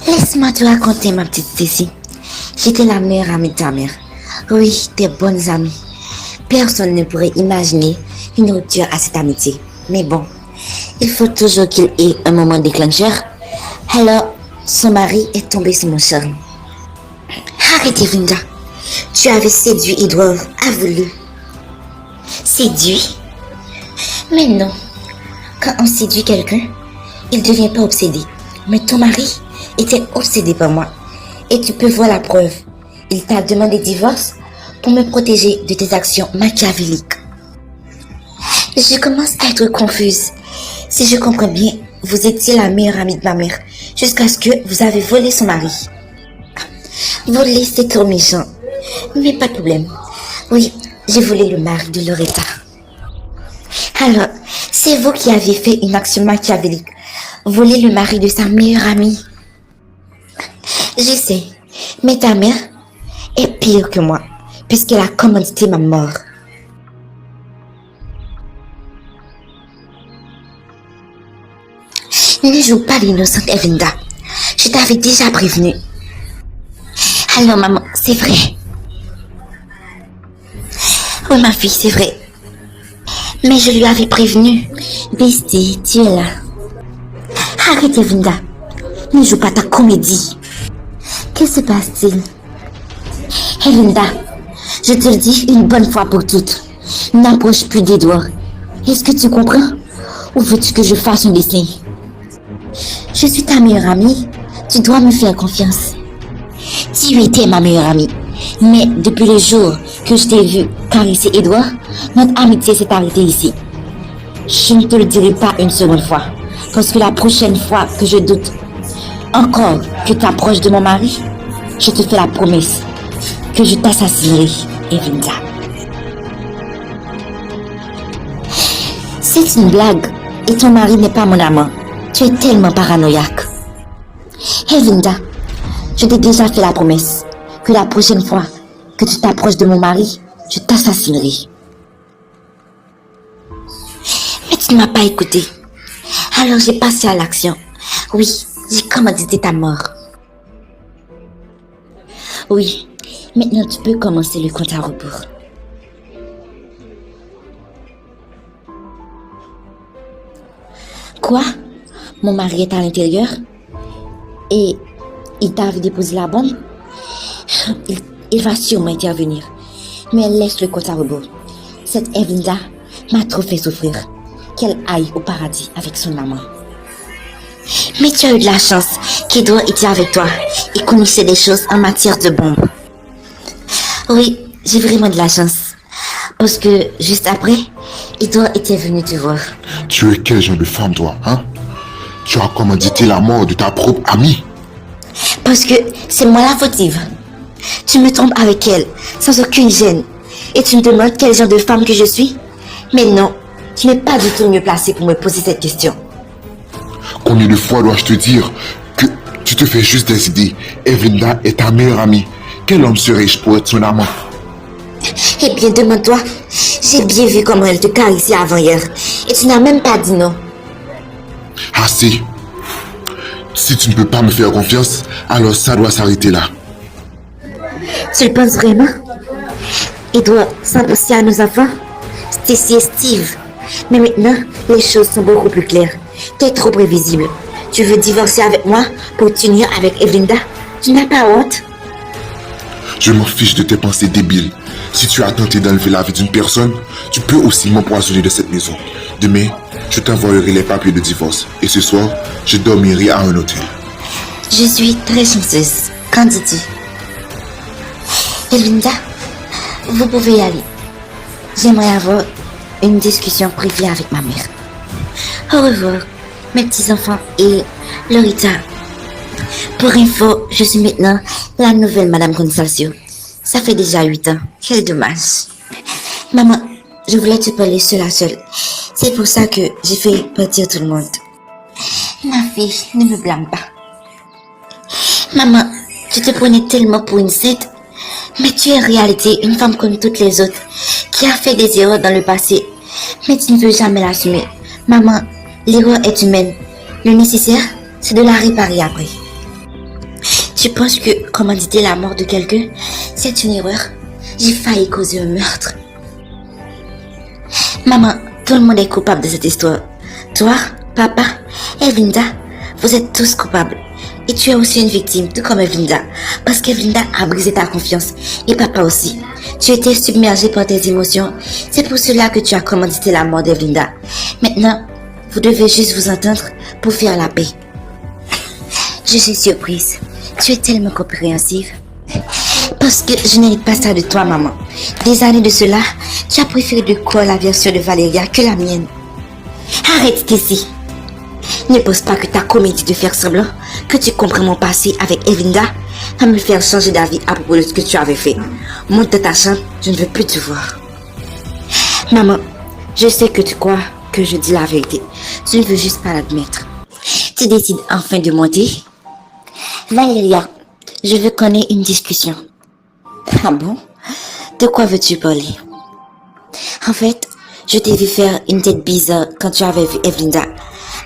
Laisse-moi te raconter, ma petite Stacy. J'étais la meilleure amie de ta mère. Oui, tes bonnes amies. Personne ne pourrait imaginer une rupture à cette amitié. Mais bon, il faut toujours qu'il y ait un moment déclencheur. Alors, son mari est tombé sur mon charme. Arrête, Evinda. Tu avais séduit Edward, avoue-le. Séduit? Mais non. Quand on séduit quelqu'un, il ne devient pas obsédé. Mais ton mari était obsédé par moi. Et tu peux voir la preuve. Il t'a demandé divorce pour me protéger de tes actions machiavéliques. Je commence à être confuse. Si je comprends bien, vous étiez la meilleure amie de ma mère jusqu'à ce que vous avez volé son mari. Voler, c'est trop méchant. Mais pas de problème. Oui, j'ai volé le mari de Loretta. Alors, c'est vous qui avez fait une action machiavélique. Voler le mari de sa meilleure amie. Je sais, mais ta mère est pire que moi, puisqu'elle a commandité ma mort. Ne joue pas l'innocente, Evinda. Je t'avais déjà prévenu. Alors, maman, c'est vrai. Oui, ma fille, c'est vrai. Mais je lui avais prévenu. Bestie, tu es là. Arrête, Evinda. Ne joue pas ta comédie. Que se passe-t-il? Evinda, je te le dis une bonne fois pour toutes. N'approche plus d'Edward. Est-ce que tu comprends? Ou veux-tu que je fasse un dessin? Je suis ta meilleure amie. Tu dois me faire confiance. Tu étais ma meilleure amie. Mais depuis le jour que je t'ai vu caresser Edward, notre amitié s'est arrêtée ici. Je ne te le dirai pas une seconde fois. Parce que la prochaine fois que je doute encore que tu approches de mon mari, je te fais la promesse que je t'assassinerai, Evinda. C'est une blague et ton mari n'est pas mon amant. Tu es tellement paranoïaque. Evinda, je t'ai déjà fait la promesse que la prochaine fois que tu t'approches de mon mari, je t'assassinerai. Mais tu ne m'as pas écouté. Alors j'ai passé à l'action. Oui, j'ai commandité ta mort. Oui, maintenant tu peux commencer le compte à rebours. Quoi? Mon mari est à l'intérieur? Et il t'avait déposé la bombe? Il va sûrement intervenir. Mais laisse le compte à rebours. Cette Evinda m'a trop fait souffrir. Qu'elle aille au paradis avec son amant. Mais tu as eu de la chance qu'Edward était avec toi et connaissait des choses en matière de bombes. Oui, j'ai vraiment de la chance. Parce que juste après, Edward était venu te voir. Tu es quel genre de femme, toi, hein? Tu as commandité la mort de ta propre amie. Parce que c'est moi la fautive. Tu me trompes avec elle, sans aucune gêne. Et tu me demandes quel genre de femme que je suis? Mais non, tu n'es pas du tout mieux placé pour me poser cette question. Combien de fois dois-je te dire que tu te fais juste des idées? Evinda est ta meilleure amie. Quel homme serais-je pour être son amant? Eh bien, demande-toi. J'ai bien vu comment elle te caressait avant hier. Et tu n'as même pas dit non. Assez. Si tu ne peux pas me faire confiance, alors ça doit s'arrêter là. Tu le penses vraiment? Edward s'associer à nos enfants? Stacy et Steve. Mais maintenant, les choses sont beaucoup plus claires. T'es trop prévisible. Tu veux divorcer avec moi pour t'unir avec Evinda? Tu n'as pas honte? Je m'en fiche de tes pensées débiles. Si tu as tenté d'enlever la vie d'une personne, tu peux aussi m'empoisonner de cette maison. Demain, je t'envoyerai les papiers de divorce. Et ce soir, je dormirai à un hôtel. Je suis très chanceuse. Qu'en dis-tu? Evinda, vous pouvez y aller. J'aimerais avoir une discussion privée avec ma mère. Au revoir, mes petits-enfants et Loretta. Pour info, je suis maintenant la nouvelle Madame Consalcio. Ça fait déjà 8 ans. Quel dommage. Maman, je voulais te parler seule à seule. C'est pour ça que j'ai fait partir tout le monde. Ma fille, ne me blâme pas. Maman, tu te prenais tellement pour une sainte. Mais tu es en réalité une femme comme toutes les autres, qui a fait des erreurs dans le passé. Mais tu ne veux jamais l'assumer. Maman, l'erreur est humaine. Le nécessaire, c'est de la réparer après. Tu penses que commanditer la mort de quelqu'un, c'est une erreur? J'ai failli causer un meurtre. Maman, tout le monde est coupable de cette histoire. Toi, papa, Evelinda, vous êtes tous coupables. Et tu es aussi une victime, tout comme Evelinda. Parce qu'Evelinda a brisé ta confiance. Et papa aussi. Tu étais submergé par tes émotions. C'est pour cela que tu as commandité la mort d'Evelinda. Maintenant, vous devez juste vous entendre pour faire la paix. Je suis surprise. Tu es tellement compréhensive. Parce que je n'hérite pas ça de toi, maman. Des années de cela, tu as préféré de croire la version de Valéria que la mienne. Arrête, Stacy. Ne pense pas que ta comédie de faire semblant que tu comprends mon passé avec Evelinda va me faire changer d'avis à propos de ce que tu avais fait. Monte dans ta chambre, je ne veux plus te voir. Maman, je sais que tu crois que je dis la vérité. Je ne veux juste pas l'admettre. Tu décides enfin de monter? Valéria, je veux qu'on ait une discussion. Ah bon? De quoi veux-tu parler? En fait, je t'ai vu faire une tête bizarre quand tu avais vu Evelinda.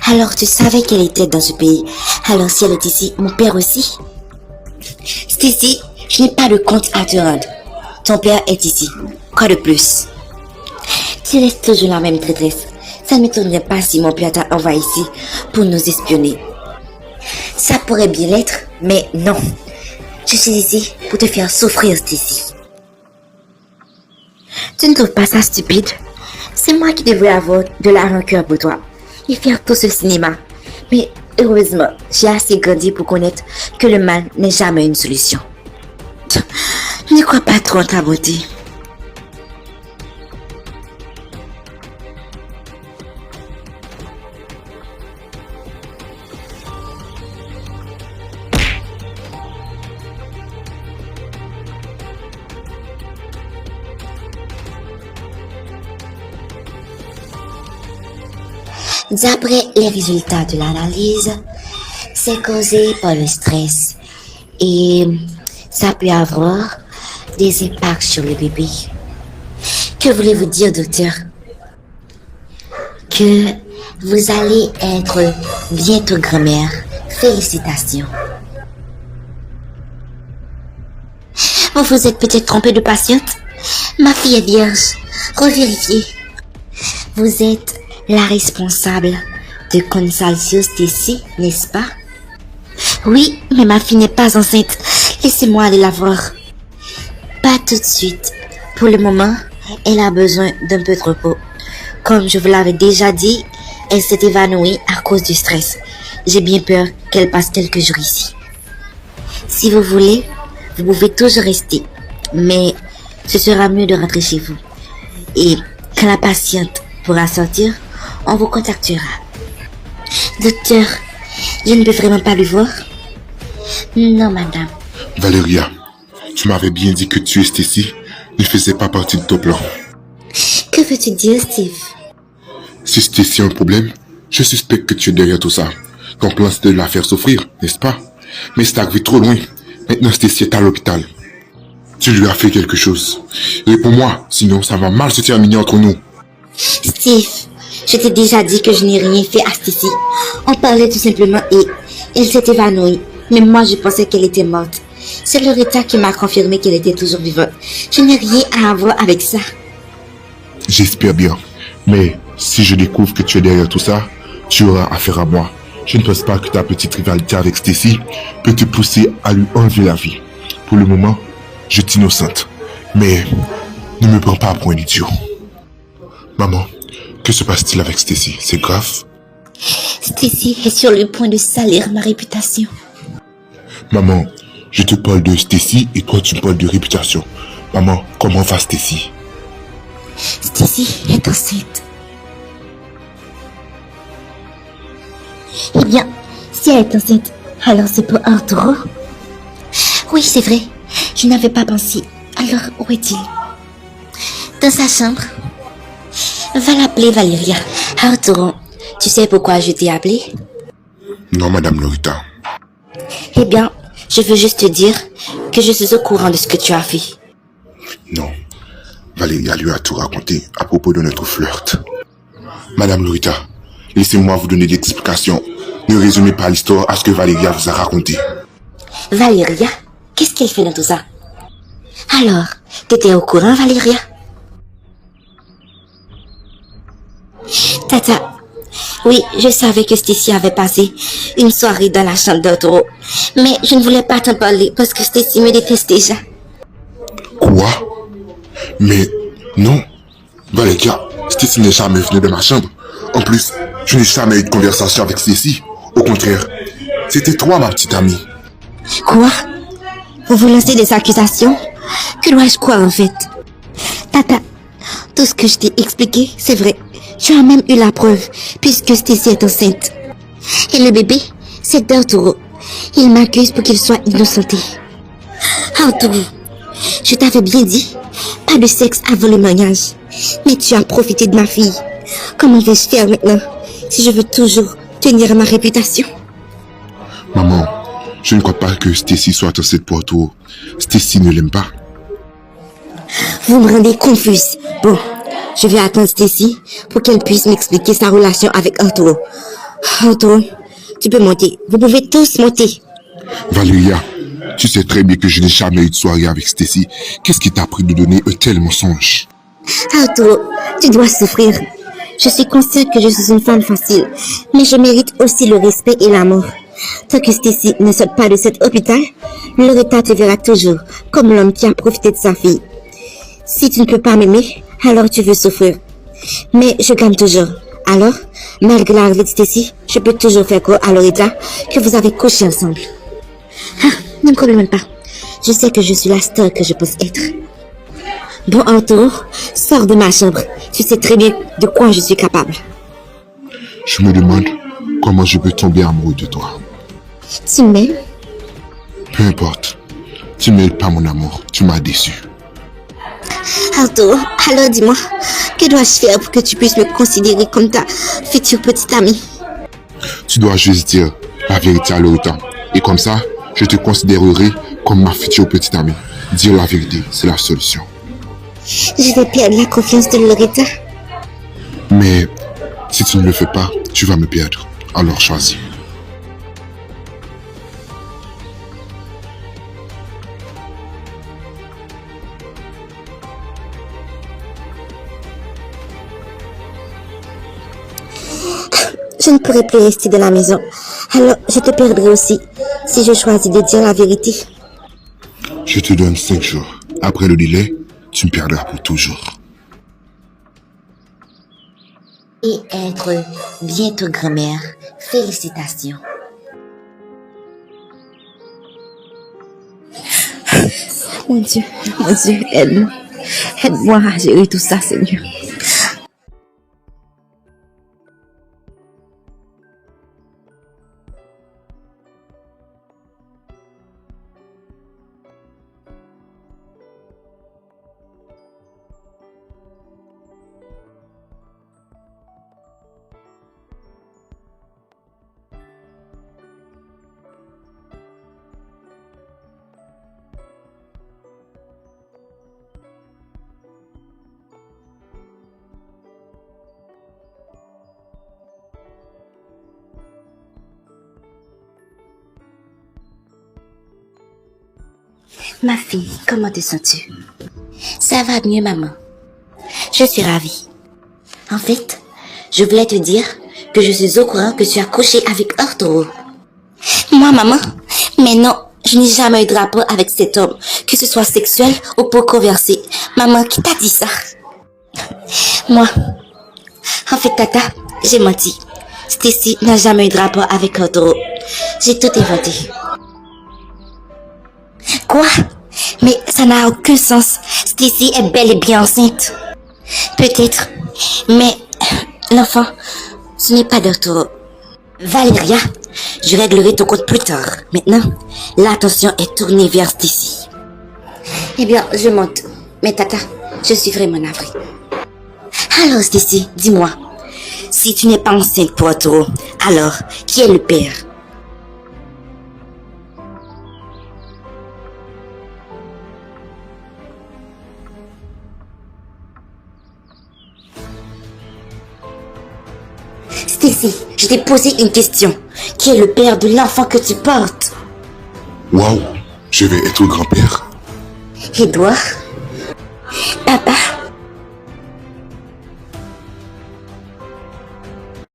Alors tu savais qu'elle était dans ce pays. Alors si elle est ici, mon père aussi. Stacy, je n'ai pas de compte à te rendre. Ton père est ici. Quoi de plus? Tu restes toujours la même traîtresse. Ça ne m'étonnerait pas si mon père t'a envoyé ici pour nous espionner. Ça pourrait bien l'être, mais non. Je suis ici pour te faire souffrir, Stacy. Tu ne trouves pas ça stupide? C'est moi qui devrais avoir de la rancœur pour toi et faire tout ce cinéma. Mais heureusement, j'ai assez grandi pour connaître que le mal n'est jamais une solution. Ne crois pas trop en ta beauté. D'après les résultats de l'analyse, c'est causé par le stress et ça peut avoir des impacts sur le bébé. Que voulez-vous dire, docteur? Que vous allez être bientôt grand-mère. Félicitations. Vous vous êtes peut-être trompé de patiente? Ma fille est vierge. Revérifiez. Vous êtes la responsable de Consalcio Stacy, n'est-ce pas? Oui, mais ma fille n'est pas enceinte. Laissez-moi aller la voir. Pas tout de suite. Pour le moment, elle a besoin d'un peu de repos. Comme je vous l'avais déjà dit, elle s'est évanouie à cause du stress. J'ai bien peur qu'elle passe quelques jours ici. Si vous voulez, vous pouvez toujours rester. Mais ce sera mieux de rentrer chez vous. Et quand la patiente pourra sortir, on vous contactera. Docteur, je ne peux vraiment pas le voir? Non, madame. Valéria, tu m'avais bien dit que tu et Stacy ne faisaient pas partie de ton plan. Que veux-tu dire, Steve? Si Stacy a un problème, je suspecte que tu es derrière tout ça. Ton plan c'est de la faire souffrir, n'est-ce pas? Mais c'est arrivé trop loin. Maintenant Stacy est à l'hôpital. Tu lui as fait quelque chose. Réponds-moi, sinon ça va mal se terminer entre nous. Steve, je t'ai déjà dit que je n'ai rien fait à Stacy. On parlait tout simplement et elle s'est évanouie. Mais moi, je pensais qu'elle était morte. C'est le état qui m'a confirmé qu'elle était toujours vivante. Je n'ai rien à avoir avec ça. J'espère bien. Mais si je découvre que tu es derrière tout ça, tu auras affaire à moi. Je ne pense pas que ta petite rivalité avec Stacy peut te pousser à lui enlever la vie. Pour le moment, je t'innocente. Mais ne me prends pas pour un idiot. Maman, que se passe-t-il avec Stacy? C'est grave? Stacy est sur le point de salir ma réputation. Maman, je te parle de Stacy et toi tu me parles de réputation. Maman, comment va Stacy? Stacy est enceinte. Eh bien, si elle est enceinte, alors c'est pour Arturo? Oui, c'est vrai. Je n'avais pas pensé. Alors, où est-il? Dans sa chambre. Va l'appeler Valéria. Arturo, tu sais pourquoi je t'ai appelé? Non, Madame Lorita. Eh bien, je veux juste te dire que je suis au courant de ce que tu as fait. Non. Valéria lui a tout raconté à propos de notre flirt. Madame Lorita, laissez-moi vous donner des explications. Ne résumez pas l'histoire à ce que Valéria vous a raconté. Valéria, qu'est-ce qu'elle fait dans tout ça? Alors, t'étais au courant, Valéria? Tata, oui, je savais que Stacy avait passé une soirée dans la chambre d'Arturo, mais je ne voulais pas t'en parler parce que Stacy me déteste déjà. Quoi? Mais non. Valéria, Stacy n'est jamais venue dans ma chambre. En plus, je n'ai jamais eu de conversation avec Stacy. Au contraire, c'était toi, ma petite amie. Quoi? Vous vous lancez des accusations? Que dois-je croire en fait? Tata, tout ce que je t'ai expliqué, c'est vrai. Tu as même eu la preuve, puisque Stacy est enceinte. Et le bébé, c'est d'Arturo. Il m'accuse pour qu'il soit innocenté. Arturo, je t'avais bien dit, pas de sexe avant le mariage. Mais tu as profité de ma fille. Comment vais-je faire maintenant, si je veux toujours tenir ma réputation? Maman, je ne crois pas que Stacy soit enceinte pour Arturo. Stacy ne l'aime pas. Vous me rendez confuse. Bon, je vais attendre Stacy pour qu'elle puisse m'expliquer sa relation avec Arturo. Arturo, tu peux monter. Vous pouvez tous monter. Valéria, tu sais très bien que je n'ai jamais eu de soirée avec Stacy. Qu'est-ce qui t'a pris de donner un tel mensonge? Arturo, tu dois souffrir. Je suis consciente que je suis une femme facile, mais je mérite aussi le respect et l'amour. Tant que Stacy ne sort pas de cet hôpital, Loretta te verra toujours comme l'homme qui a profité de sa fille. Si tu ne peux pas m'aimer, alors tu veux souffrir. Mais je gagne toujours. Alors, malgré l'arrivée de Stacy, je peux toujours faire croire à Loretta que vous avez couché ensemble. Ah, ne me comprends pas. Je sais que je suis la star que je pense être. Bon, Arturo, sors de ma chambre. Tu sais très bien de quoi je suis capable. Je me demande comment je peux tomber amoureux de toi. Tu m'aimes? Peu importe. Tu m'aimes pas mon amour. Tu m'as déçu. Arturo, alors dis-moi, que dois-je faire pour que tu puisses me considérer comme ta future petite amie? Tu dois juste dire la vérité à Loretta. Et comme ça, je te considérerai comme ma future petite amie. Dire la vérité, c'est la solution. Je vais perdre la confiance de Loretta. Mais si tu ne le fais pas, tu vas me perdre. Alors choisis. Je ne pourrai plus rester dans la maison. Alors, je te perdrai aussi si je choisis de dire la vérité. Je te donne 5 jours. Après le délai, tu me perdras pour toujours. Et être bientôt grand-mère. Félicitations. Mon Dieu, aide-moi. Aide-moi à gérer tout ça, Seigneur. Ma fille, comment te sens-tu? Ça va mieux, maman. Je suis ravie. En fait, je voulais te dire que je suis au courant que tu as couché avec Arturo. Moi, maman? Mais non, je n'ai jamais eu de rapport avec cet homme, que ce soit sexuel ou pour converser. Maman, qui t'a dit ça? Moi. En fait, tata, j'ai menti. Stacy n'a jamais eu de rapport avec Arturo. J'ai tout inventé. Quoi? Mais ça n'a aucun sens. Stacy est bel et bien enceinte. Peut-être. Mais l'enfant, ce n'est pas d'Arturo. Valéria, je réglerai ton compte plus tard. Maintenant, l'attention est tournée vers Stacy. Eh bien, je monte. Mais tata, je suis vraiment navrée. Alors Stacy, dis-moi. Si tu n'es pas enceinte pour Arturo, alors qui est le père? Stacy, je t'ai posé une question. Qui est le père de l'enfant que tu portes? Waouh, je vais être grand-père. Edouard, papa,